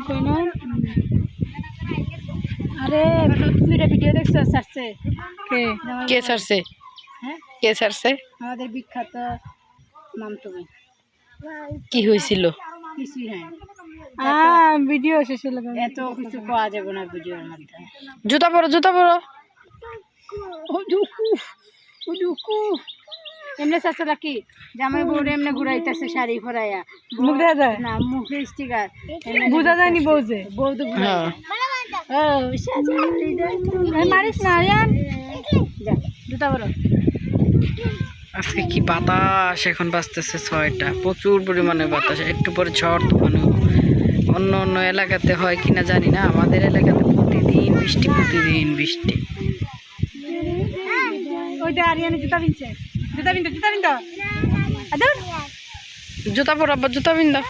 কই না আরে তুমি এটা ভিডিও দেখছো ছাড়ছে কে ছাড়ছে? হ্যাঁ কে ছাড়ছে? আমাদের বিখ্যাত মামতো ভাই। কি হয়েছিল? কিছুই নাই ভিডিও শেষে এত কিছু পাওয়া যাবে না ভিডিওর মধ্যে। জুতা পরো, জুতা পরো। ও দুকু এমনি চাচ্ছে নাকি জামাই বউরে এমনি ঘুরাইতেছে শাড়ি পরাইয়া, মুখ দেখা যায় না মুখে স্টিকার বোঝা যায়নি বউ যে বউ তো ঘুরাই হ্যাঁ মারিস না ইয়ান যা জুতা বড়। আজকে কি বাতাস! এখন বাজতেছে 6টা, প্রচুর পরিমাণে বাতাস। একটু পরে ঝড় তুফান। অন্য অন্য এলাকাতে হয় কিনা জানি না, আমাদের এলাকাতে প্রতিদিন বৃষ্টি, প্রতিদিন বৃষ্টি। ওইটা আরিয়ানে জুতা পিনছে, জুতা পিনতো জুতা পরো আব্বা, জুতা পিন দাও।